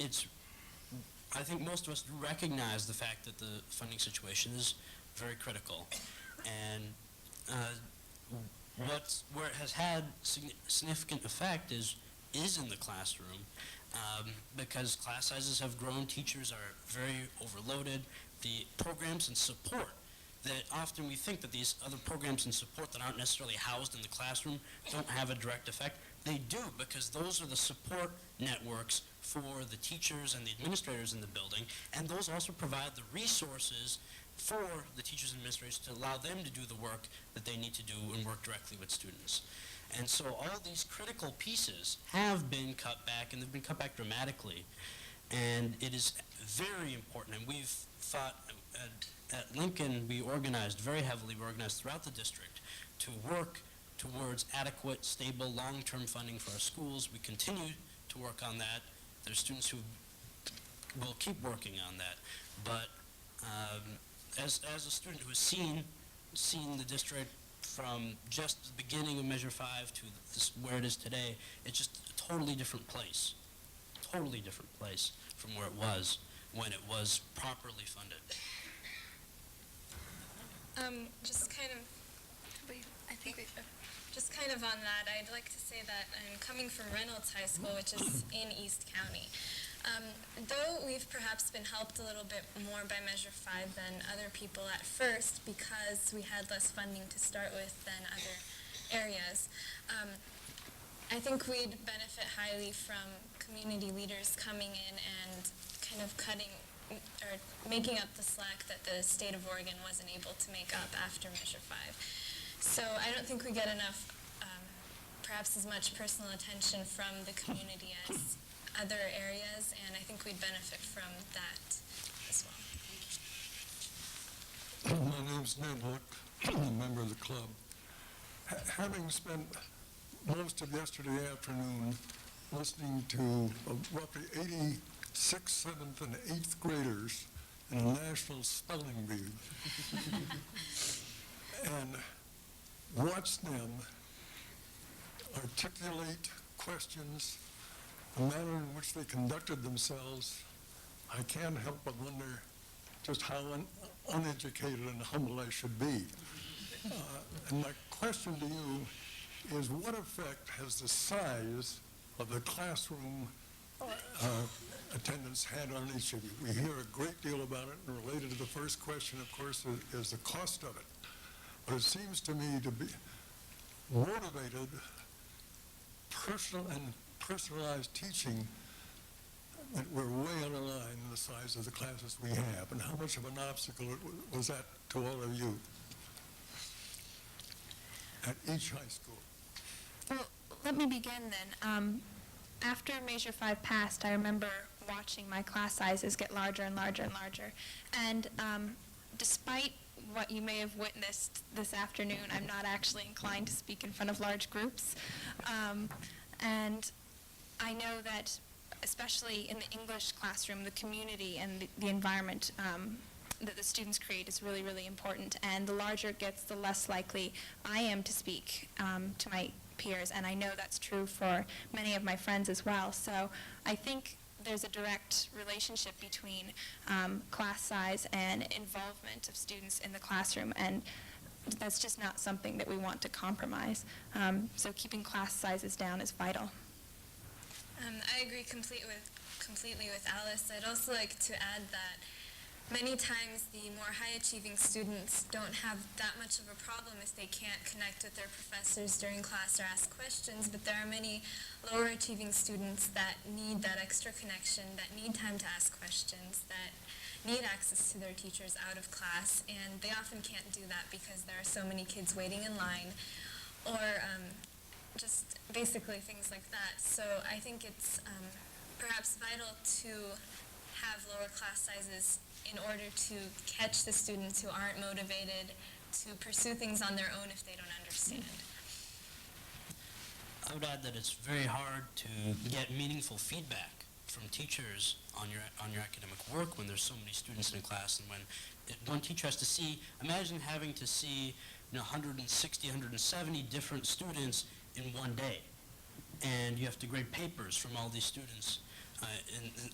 I think most of us recognize the fact that the funding situation is very critical. And where it has had significant effect is in the classroom, because class sizes have grown, teachers are very overloaded, the programs and support that often we think that these other programs and support that aren't necessarily housed in the classroom don't have a direct effect. They do, because those are the support networks for the teachers and the administrators in the building, and those also provide the resources for the teachers and administrators to allow them to do the work that they need to do and work directly with students. And so all these critical pieces have been cut back, and they've been cut back dramatically. And it is very important, and we've thought at Lincoln, we organized very heavily, we organized throughout the district to work towards adequate, stable, long-term funding for our schools. We continue to work on that. There's students who will keep working on that. But as a student who has seen the district from just the beginning of Measure 5 to where it is today, it's just a totally different place from where it was when it was properly funded. Just kind of on that, I'd like to say that I'm coming from Reynolds High School, which is in East County. Though we've perhaps been helped a little bit more by Measure 5 than other people at first because we had less funding to start with than other areas, I think we'd benefit highly from community leaders coming in and kind of cutting or making up the slack that the state of Oregon wasn't able to make up after Measure 5. So I don't think we get enough, perhaps as much personal attention from the community as other areas, and I think we'd benefit from that as well. My name's Ned Hook, I'm a member of the club. Having spent most of yesterday afternoon listening to roughly 86th, 7th, and 8th graders in a national spelling bee, and watch them articulate questions, the manner in which they conducted themselves, I can't help but wonder just how uneducated and humble I should be. And my question to you is, what effect has the size of the classroom attendance had on each of you? We hear a great deal about it, and related to the first question, of course, is the cost of it. But it seems to me to be motivated, personalized teaching, that we're way out of line in the size of the classes we have, and how much of an obstacle was that to all of you at each high school? Well, let me begin then. After Measure 5 passed, I remember watching my class sizes get larger and larger and larger. And despite what you may have witnessed this afternoon, I'm not actually inclined to speak in front of large groups. And I know that, especially in the English classroom, the community and the environment that the students create is really, really important. And the larger it gets, the less likely I am to speak to my peers. And I know that's true for many of my friends as well. So I think there's a direct relationship between class size and involvement of students in the classroom, and that's just not something that we want to compromise. So keeping class sizes down is vital. I agree completely with Alice. I'd also like to add that many times the more high-achieving students don't have that much of a problem if they can't connect with their professors during class or ask questions, but there are many lower-achieving students that need that extra connection, that need time to ask questions, that need access to their teachers out of class, and they often can't do that because there are so many kids waiting in line, or just basically things like that. So I think it's perhaps vital to have lower class sizes in order to catch the students who aren't motivated to pursue things on their own if they don't understand. I would add that it's very hard to get meaningful feedback from teachers on your academic work when there's so many students in a class, and when one teacher has to see, imagine having to see 160, 170 different students in one day, and you have to grade papers from all these students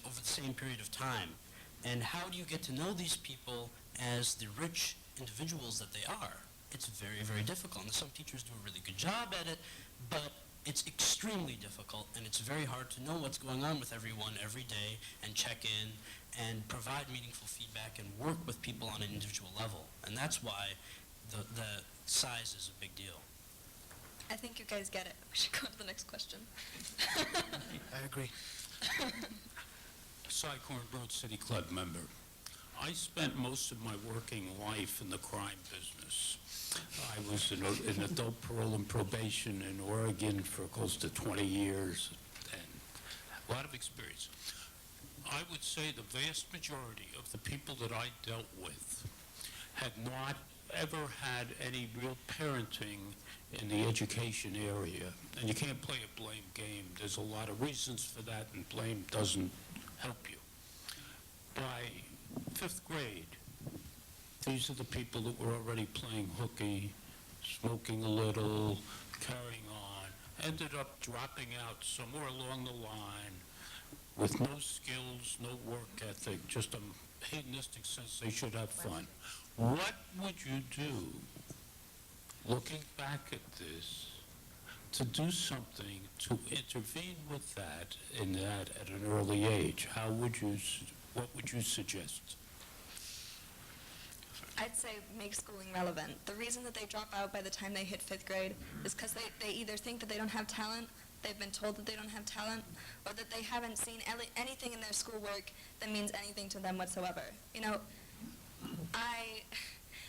over the same period of time. And how do you get to know these people as the rich individuals that they are? It's very, very difficult. And some teachers do a really good job at it, but it's extremely difficult, and it's very hard to know what's going on with everyone every day and check in and provide meaningful feedback and work with people on an individual level. And that's why the size is a big deal. I think you guys get it. We should go to the next question. I agree. Cy Cornbrook City Club member. I spent most of my working life in the crime business. I was in adult parole and probation in Oregon for close to 20 years and a lot of experience. I would say the vast majority of the people that I dealt with had not ever had any real parenting in the education area. And you can't play a blame game. There's a lot of reasons for that, and blame doesn't help you. By 5th grade, these are the people that were already playing hooky, smoking a little, carrying on, ended up dropping out somewhere along the line with no skills, no work ethic, just a hedonistic sense they should have fun. What would you do, looking back at this, to do something to intervene with that in that at an early age? What would you suggest? I'd say make schooling relevant. The reason that they drop out by the time they hit 5th grade is because they either think that they don't have talent, they've been told that they don't have talent, or that they haven't seen anything in their schoolwork that means anything to them whatsoever. You know, I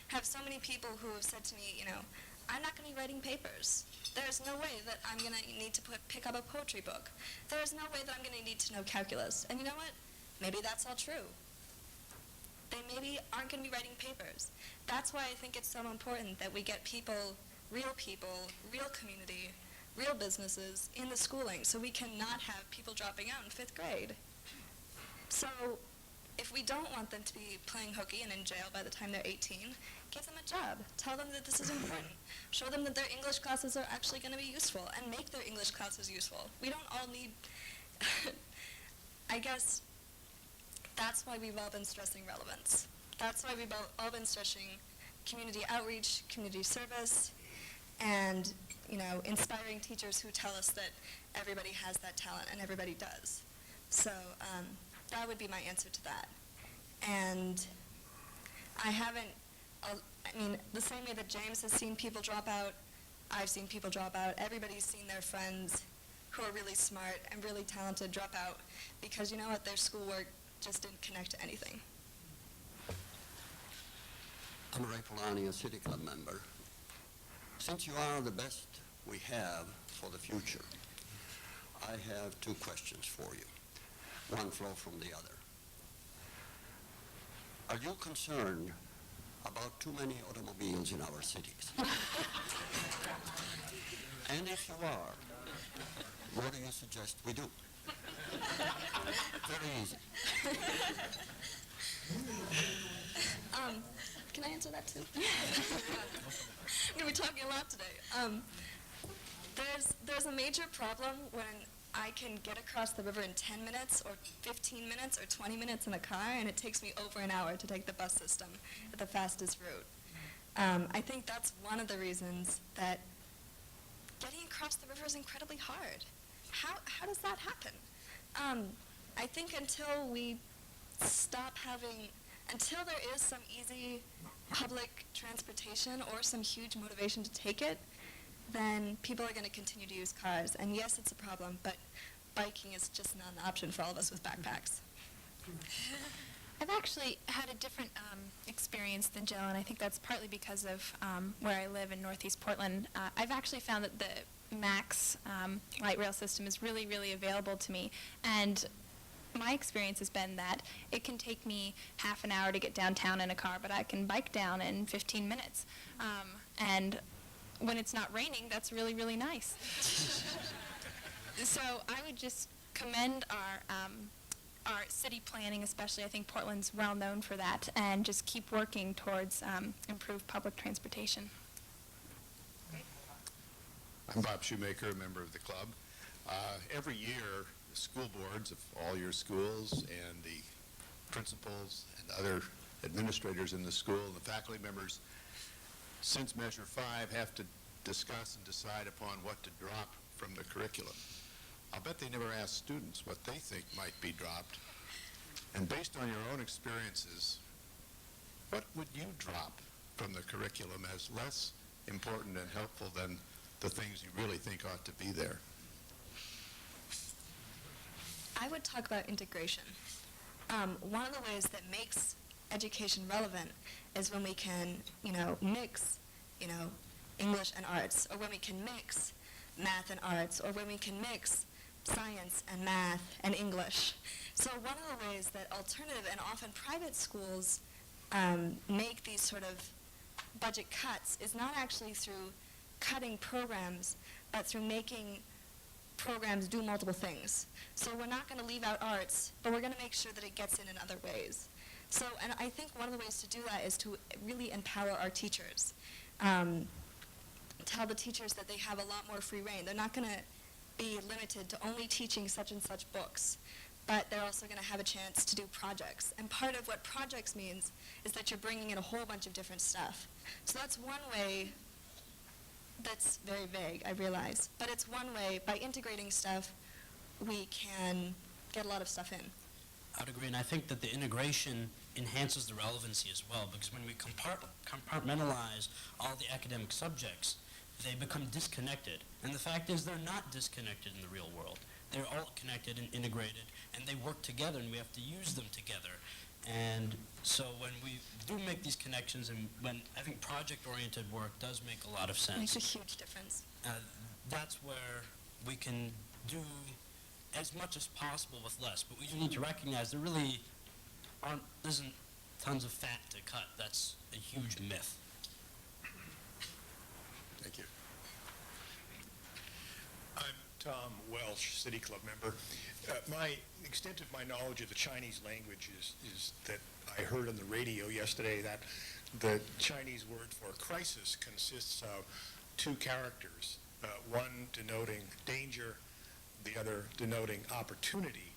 have so many people who have said to me, you know, I'm not going to be writing papers. There's no way that I'm going to need to pick up a poetry book. There's no way that I'm going to need to know calculus. And you know what? Maybe that's all true. They maybe aren't going to be writing papers. That's why I think it's so important that we get people, real community, real businesses in the schooling, so we cannot have people dropping out in 5th grade. So if we don't want them to be playing hooky and in jail by the time they're 18, give them a job. Tell them that this is important. Show them that their English classes are actually going to be useful, and make their English classes useful. We don't all need, I guess, that's why we've all been stressing relevance. That's why we've all been stressing community outreach, community service, and, you know, inspiring teachers who tell us that everybody has that talent and everybody does. So that would be my answer to that. And I mean, the same way that James has seen people drop out, I've seen people drop out. Everybody's seen their friends who are really smart and really talented drop out because, you know what, their schoolwork just didn't connect to anything. I'm Ray Polani, a City Club member. Since you are the best we have for the future, I have 2 questions for you. One flow from the other. Are you concerned about too many automobiles in our cities? And if you are, what do you suggest we do? Very easy. Can I answer that too? I'm going to be talking a lot today. There's a major problem when I can get across the river in 10 minutes or 15 minutes or 20 minutes in a car, and it takes me over an hour to take the bus system at the fastest route. I think that's one of the reasons that getting across the river is incredibly hard. How does that happen? I think until there is some easy public transportation or some huge motivation to take it, then people are going to continue to use cars. And yes, it's a problem, but biking is just not an option for all of us with backpacks. I've actually had a different experience than Jill, and I think that's partly because of where I live in Northeast Portland. I've actually found that the MAX light rail system is really, really available to me. And my experience has been that it can take me half an hour to get downtown in a car, but I can bike down in 15 minutes. And when it's not raining, that's really, really nice. So I would just commend our city planning, especially. I think Portland's well known for that, and just keep working towards improved public transportation. I'm Bob Shoemaker, a member of the club. Every year, the school boards of all your schools and the principals and other administrators in the school and the faculty members, since Measure 5, have to discuss and decide upon what to drop from the curriculum. I'll bet they never ask students what they think might be dropped. And based on your own experiences, what would you drop from the curriculum as less important and helpful than the things you really think ought to be there? I would talk about integration. One of the ways that makes education relevant is when we can, mix, English and arts, or when we can mix math and arts, or when we can mix science and math and English. So one of the ways that alternative and often private schools make these sort of budget cuts is not actually through cutting programs, but through making programs do multiple things. So we're not going to leave out arts, but we're going to make sure that it gets in other ways. So, and I think one of the ways to do that is to really empower our teachers. Tell the teachers that they have a lot more free reign. They're not going to be limited to only teaching such and such books, but they're also going to have a chance to do projects. And part of what projects means is that you're bringing in a whole bunch of different stuff. So that's one way. That's very vague, I realize, but it's one way. By integrating stuff, we can get a lot of stuff in. I'd agree, and I think that the integration enhances the relevancy as well, because when we compartmentalize all the academic subjects, they become disconnected. And the fact is they're not disconnected in the real world. They're all connected and integrated, and they work together, and we have to use them together. And so when we do make these connections, and when I think project-oriented work does make a lot of sense. Makes a huge difference. That's where we can do as much as possible with less, but we do need to recognize there really isn't tons of fat to cut. That's a huge myth. Thank you. I'm Tom Welsh, City Club member. The extent of my knowledge of the Chinese language is that I heard on the radio yesterday that the Chinese word for crisis consists of two characters, one denoting danger, the other denoting opportunity.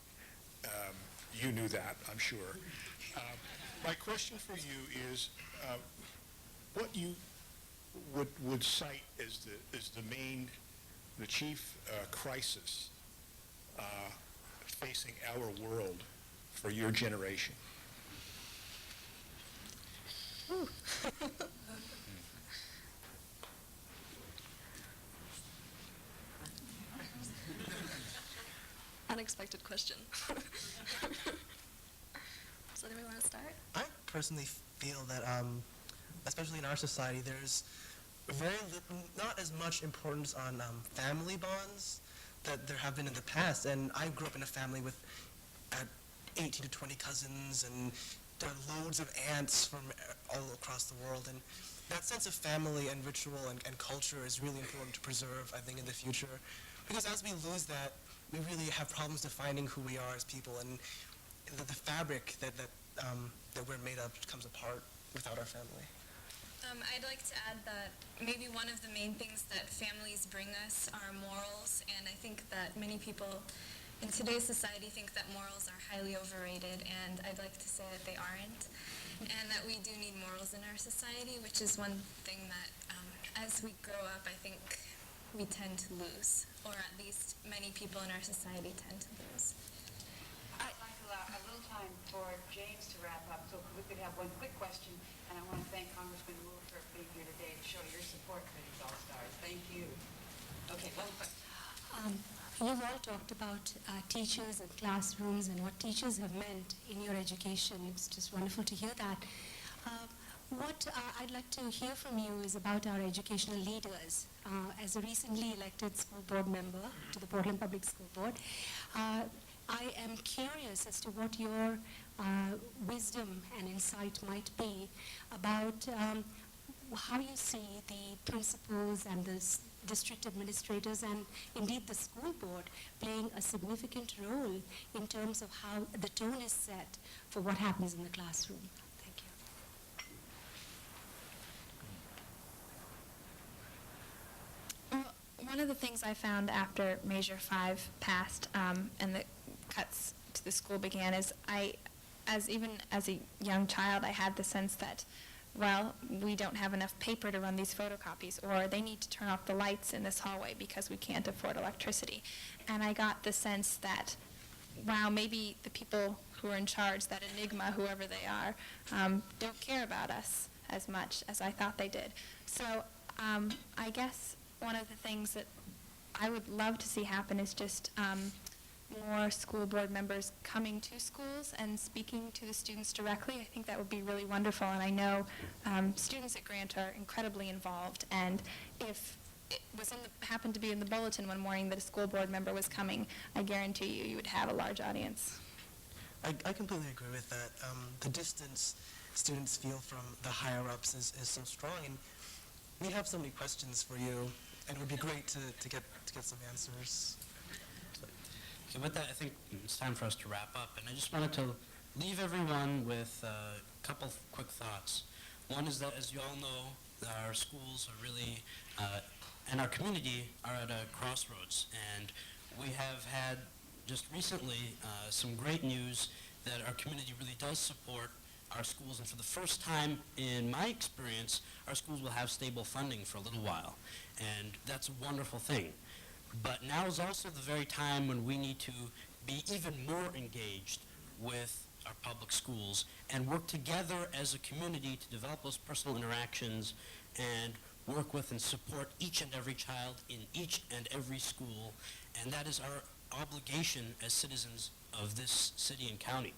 You knew that, I'm sure. My question for you is, what you would cite as the chief crisis facing our world for your generation? Unexpected question. Does anybody want to start? I personally feel that, especially in our society, there's not as much importance on family bonds that there have been in the past. And I grew up in a family with 18 to 20 cousins, and there are loads of aunts from all across the world. And that sense of family and ritual and culture is really important to preserve, I think, in the future. Because as we lose that, we really have problems defining who we are as people, and the fabric that we're made of comes apart without our family. I'd like to add that maybe one of the main things that families bring us are morals, and I think that many people in today's society think that morals are highly overrated, and I'd like to say that they aren't, and that we do need morals in our society, which is one thing that as we grow up, I think we tend to lose, or at least many people in our society tend to lose. I'd like to allow a little time for James to wrap up, so we could have one quick question, and I want to thank Congressman Wu for being here today to show your support for these All-Stars. Thank you. Okay, one question. You've all talked about teachers and classrooms and what teachers have meant in your education. It's just wonderful to hear that. What I'd like to hear from you is about our educational leaders. As a recently elected school board member to the Portland Public School Board, I am curious as to what your wisdom and insight might be about how you see the principals and the district administrators and indeed the school board playing a significant role in terms of how the tone is set for what happens in the classroom. Thank you. One of the things I found after Measure 5 passed and the cuts to the school began is even as a young child, I had the sense that, well, we don't have enough paper to run these photocopies, or they need to turn off the lights in this hallway because we can't afford electricity. And I got the sense that, wow, maybe the people who are in charge, that enigma, whoever they are, don't care about us as much as I thought they did. So I guess one of the things that I would love to see happen is just more school board members coming to schools and speaking to the students directly. I think that would be really wonderful, and I know students at Grant are incredibly involved, and if it was happened to be in the bulletin one morning that a school board member was coming, I guarantee you would have a large audience. I completely agree with that. The distance students feel from the higher-ups is so strong, and we have so many questions for you, and it would be great to get some answers. So with that, I think it's time for us to wrap up, and I just wanted to leave everyone with a couple quick thoughts. One is that, as you all know, our schools are really, and our community are at a crossroads, and we have had just recently some great news that our community really does support our schools, and for the first time in my experience, our schools will have stable funding for a little while, and that's a wonderful thing. But now is also the very time when we need to be even more engaged with our public schools and work together as a community to develop those personal interactions and work with and support each and every child in each and every school, and that is our obligation as citizens of this city and county.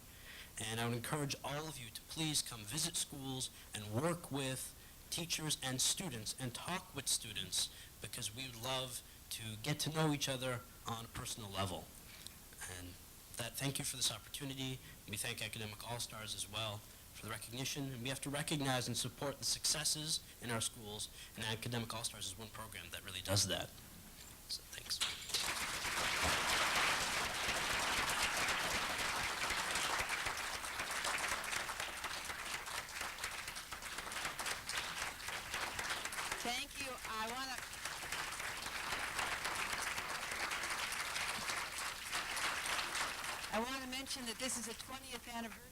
And I would encourage all of you to please come visit schools and work with teachers and students and talk with students, because we would love to get to know each other on a personal level. And thank you for this opportunity. We thank Academic All-Stars as well for the recognition. And we have to recognize and support the successes in our schools, and Academic All-Stars is one program that really does that. So thanks. Thank you. I want to mention that this is the 20th anniversary.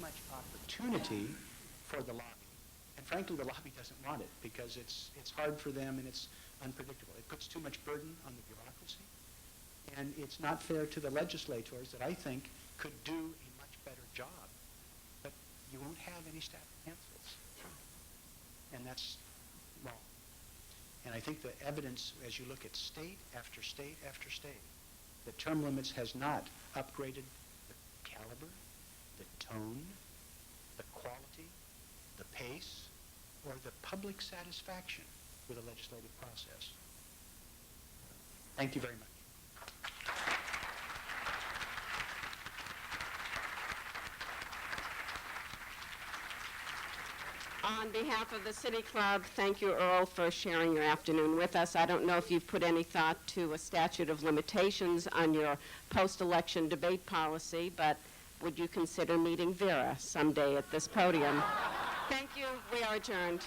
Much opportunity for the lobby. And frankly, the lobby doesn't want it because it's hard for them and it's unpredictable. It puts too much burden on the bureaucracy, and it's not fair to the legislators that I think could do a much better job, but you won't have any staff cancels. And that's wrong. And I think the evidence, as you look at state after state after state, the term limits has not upgraded the caliber, the tone, the quality, the pace, or the public satisfaction with the legislative process. Thank you very much. On behalf of the City Club, thank you, Earl, for sharing your afternoon with us. I don't know if you've put any thought to a statute of limitations on your post-election debate policy, but would you consider meeting Vera someday at this podium? Thank you. We are adjourned.